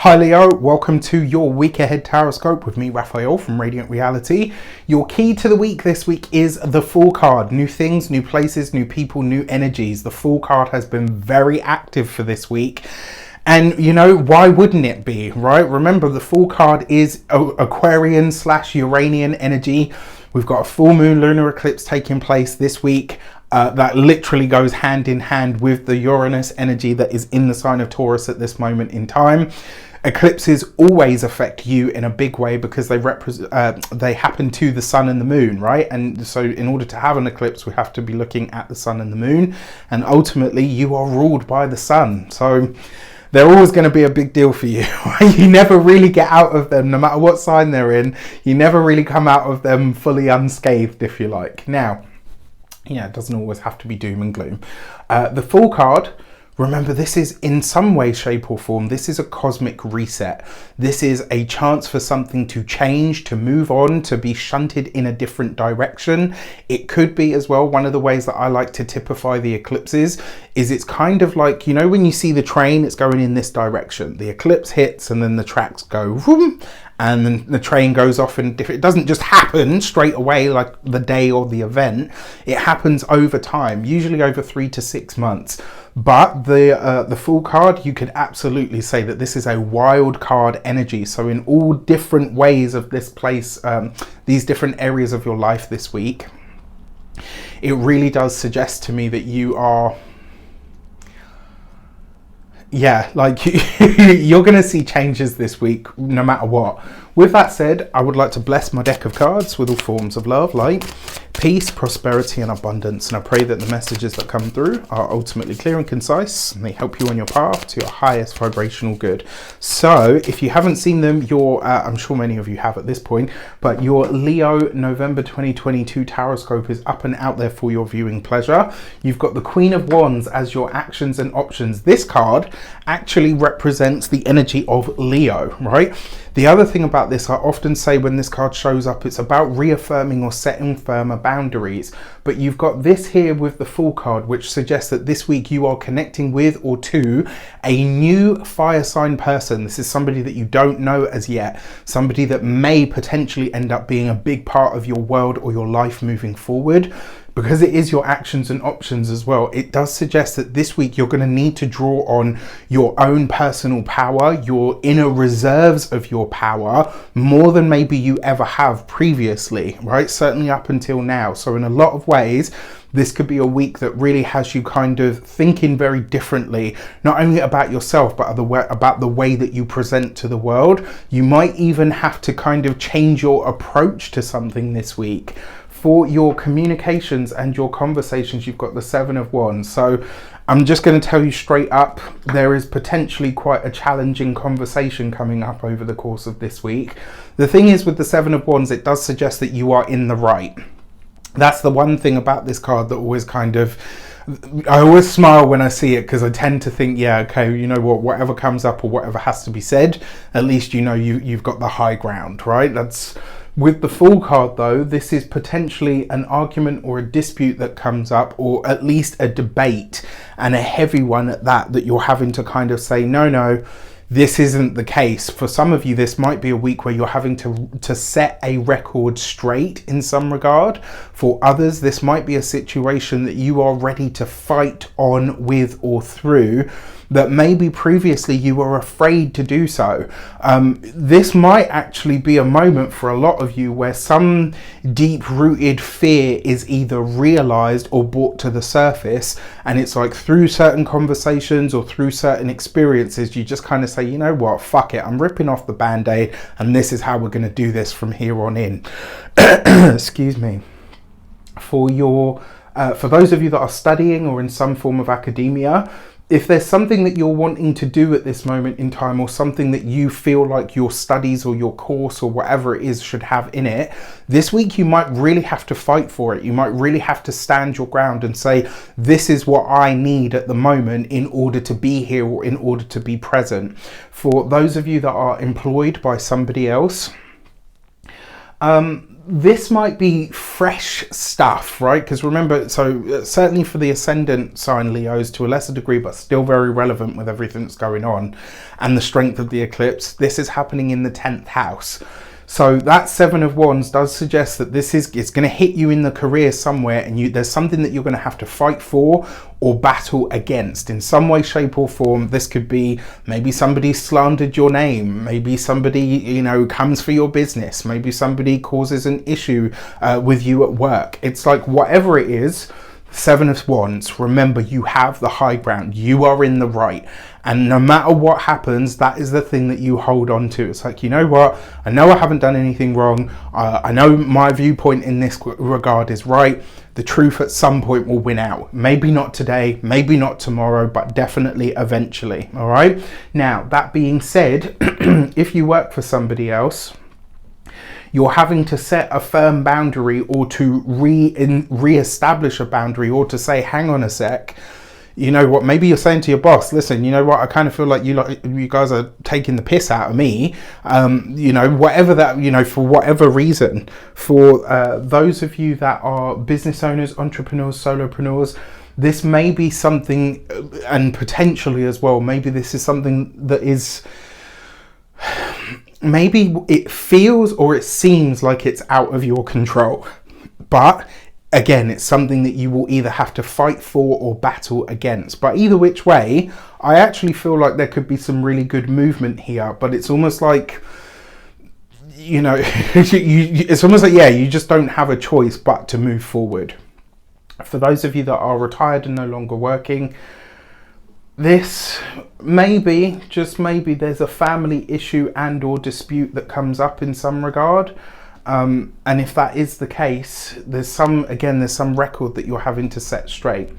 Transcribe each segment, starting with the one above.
Hi Leo, welcome to your week ahead Taroscope with me, Raphael from Reydiant Reality. Your key to the week this week is the Fool card. New things, new places, new people, new energies. The Fool card has been very active for this week. And you know, why wouldn't it be, right? Remember, the Fool card is Aquarian / Uranian energy. We've got a full moon lunar eclipse taking place this week. That literally goes hand in hand with the Uranus energy that is in the sign of Taurus at this moment in time. Eclipses always affect you in a big way because they happen to the sun and the moon, right? And so in order to have an eclipse, we have to be looking at the sun and the moon, and ultimately you are ruled by the sun. So they're always going to be a big deal for you. You never really get out of them, no matter what sign they're in. You never really come out of them fully unscathed, if you like. Now, yeah, it doesn't always have to be doom and gloom. The Fool card, remember, this is in some way, shape or form, this is a cosmic reset. This is a chance for something to change, to move on, to be shunted in a different direction. It could be as well, one of the ways that I like to typify the eclipses is it's kind of like, you know, when you see the train, it's going in this direction. The eclipse hits and then the tracks go vroom, and then the train goes off, and it doesn't just happen straight away like the day or the event. It happens over time, usually over 3 to 6 months. But the Fool card, you could absolutely say that this is a wild card energy. So in all different ways of this place, these different areas of your life this week, it really does suggest to me that you are, yeah, like you're going to see changes this week no matter what. With that said, I would like to bless my deck of cards with all forms of love, light, peace, prosperity and abundance. And I pray that the messages that come through are ultimately clear and concise, and they help you on your path to your highest vibrational good. So if you haven't seen them, I'm sure many of you have at this point, but your Leo November 2022 Taroscope is up and out there for your viewing pleasure. You've got the Queen of Wands as your actions and options. This card actually represents the energy of Leo, right? The other thing about this, I often say when this card shows up, it's about reaffirming or setting firmer boundaries. But you've got this here with the Fool card, which suggests that this week you are connecting with or to a new fire sign person. This is somebody that you don't know as yet, somebody that may potentially end up being a big part of your world or your life moving forward. Because it is your actions and options as well, it does suggest that this week you're going to need to draw on your own personal power, your inner reserves of your power, more than maybe you ever have previously, right? Certainly up until now. So in a lot of ways, this could be a week that really has you kind of thinking very differently, not only about yourself, but about the way that you present to the world. You might even have to kind of change your approach to something this week. For your communications and your conversations, you've got the Seven of Wands. So I'm just going to tell you straight up, there is potentially quite a challenging conversation coming up over the course of this week. The thing is, with the Seven of Wands, it does suggest that you are in the right. That's the one thing about this card that always kind of, I always smile when I see it, because I tend to think, yeah, okay, you know what, whatever comes up or whatever has to be said, at least you know you've got the high ground, right? That's with the Fool card though, this is potentially an argument or a dispute that comes up, or at least a debate, and a heavy one at that, that you're having to kind of say, no, this isn't the case. For some of you, this might be a week where you're having to set a record straight in some regard. For others, this might be a situation that you are ready to fight on, with or through, that maybe previously you were afraid to do so. This might actually be a moment for a lot of you where some deep-rooted fear is either realized or brought to the surface, and it's like through certain conversations or through certain experiences, you just kind of say, you know what, fuck it, I'm ripping off the band-aid, and this is how we're going to do this from here on in. Excuse me. For those of you that are studying or in some form of academia, if there's something that you're wanting to do at this moment in time, or something that you feel like your studies or your course or whatever it is should have in it, this week you might really have to fight for it. You might really have to stand your ground and say, this is what I need at the moment in order to be here or in order to be present. For those of you that are employed by somebody else, this might be fresh stuff, right? Because remember, so certainly for the ascendant sign Leos to a lesser degree, but still very relevant with everything that's going on and the strength of the eclipse, this is happening in the 10th house. So that 7 of Wands does suggest that it's going to hit you in the career somewhere, and there's something that you're going to have to fight for or battle against in some way, shape or form. This could be maybe somebody slandered your name, maybe somebody, comes for your business, maybe somebody causes an issue with you at work. It's like whatever it is, 7 of Wands, remember, you have the high ground, you are in the right, and no matter what happens, that is the thing that you hold on to. It's like, you know what, I know I haven't done anything wrong, I know my viewpoint in this regard is right, the truth at some point will win out. Maybe not today, maybe not tomorrow, but definitely eventually. All right, now that being said, if you work for somebody else, you're having to set a firm boundary, or to re-establish a boundary, or to say, hang on a sec, you know what, maybe you're saying to your boss, listen, you know what, I kind of feel like you guys are taking the piss out of me, whatever that, for whatever reason. For those of you that are business owners, entrepreneurs, solopreneurs, this may be something, and potentially as well, maybe this is something that is, maybe it feels or it seems like it's out of your control, but again, it's something that you will either have to fight for or battle against. But either which way, I actually feel like there could be some really good movement here, but it's almost like, it's almost like, you just don't have a choice but to move forward. For those of you that are retired and no longer working, this maybe, just maybe, there's a family issue and or dispute that comes up in some regard, and if that is the case, there's some record that you're having to set straight.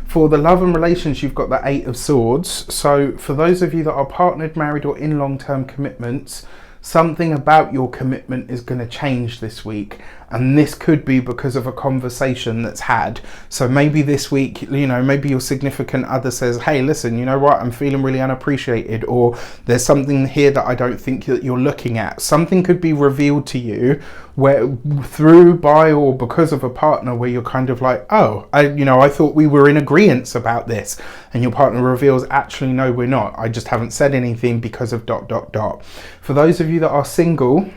For the love and relations, you've got the 8 of Swords. So for those of you that are partnered, married or in long-term commitments, something about your commitment is going to change this week, and this could be because of a conversation that's had. So maybe this week, maybe your significant other says, hey, listen, you know what, I'm feeling really unappreciated, or there's something here that I don't think that you're looking at. Something could be revealed to you where through, by, or because of a partner, where you're kind of like, oh, I thought we were in agreement about this, and your partner reveals, actually, no, we're not. I just haven't said anything because of ... For those of you that are single,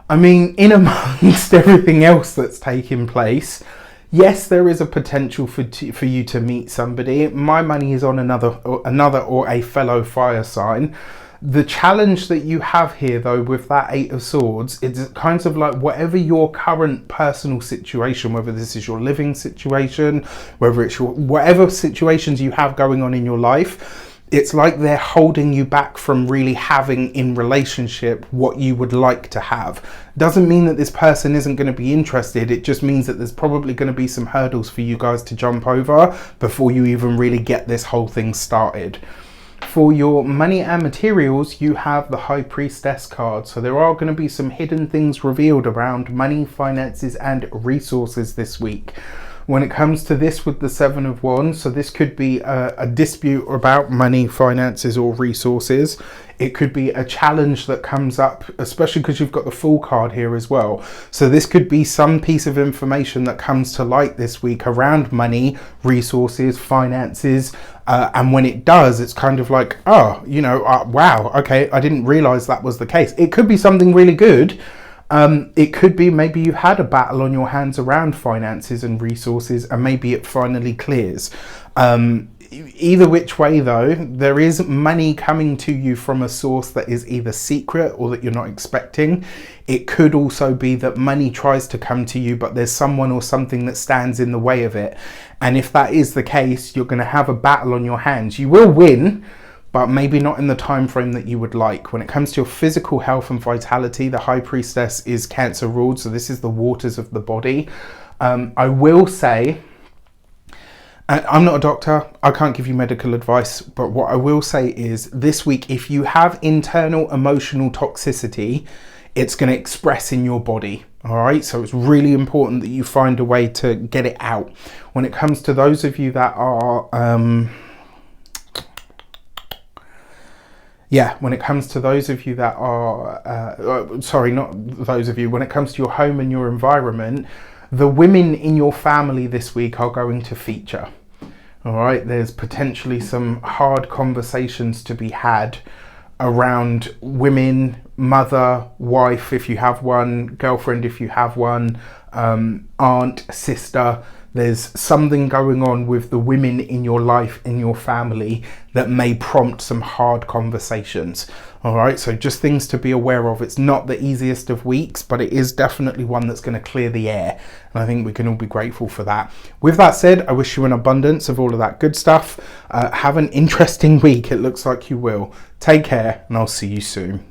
I mean, in amongst everything else that's taking place, yes, there is a potential for you to meet somebody. My money is on another or a fellow fire sign. The challenge that you have here, though, with that 8 of Swords, it's kind of like whatever your current personal situation, whether this is your living situation, whether it's whatever situations you have going on in your life, it's like they're holding you back from really having in relationship what you would like to have. Doesn't mean that this person isn't going to be interested. It just means that there's probably going to be some hurdles for you guys to jump over before you even really get this whole thing started. For your money and materials, you have the High Priestess card. So there are going to be some hidden things revealed around money, finances and resources this week. When it comes to this with the 7 of Wands, so this could be a dispute about money, finances or resources. It could be a challenge that comes up, especially because you've got the Fool card here as well. So this could be some piece of information that comes to light this week around money, resources, finances. And when it does, it's kind of like, oh, wow, okay, I didn't realize that was the case. It could be something really good. It could be maybe you had a battle on your hands around finances and resources, and maybe it finally clears. Either which way, though, there is money coming to you from a source that is either secret or that you're not expecting. It could also be that money tries to come to you, but there's someone or something that stands in the way of it. And if that is the case, you're going to have a battle on your hands. You will win, but maybe not in the time frame that you would like. When it comes to your physical health and vitality, the High Priestess is Cancer ruled, so this is the waters of the body. I will say, I'm not a doctor, I can't give you medical advice, but what I will say is this week, if you have internal emotional toxicity, it's going to express in your body. All right, so it's really important that you find a way to get it out. When it comes to those of you that are yeah, when it comes to those of you that are, sorry, not those of you, when it comes to your home and your environment, the women in your family this week are going to feature. All right, there's potentially some hard conversations to be had around women, mother, wife if you have one, girlfriend if you have one, aunt, sister. There's something going on with the women in your life, in your family, that may prompt some hard conversations. All right, so just things to be aware of. It's not the easiest of weeks, but it is definitely one that's going to clear the air. And I think we can all be grateful for that. With that said, I wish you an abundance of all of that good stuff. Have an interesting week. It looks like you will. Take care, and I'll see you soon.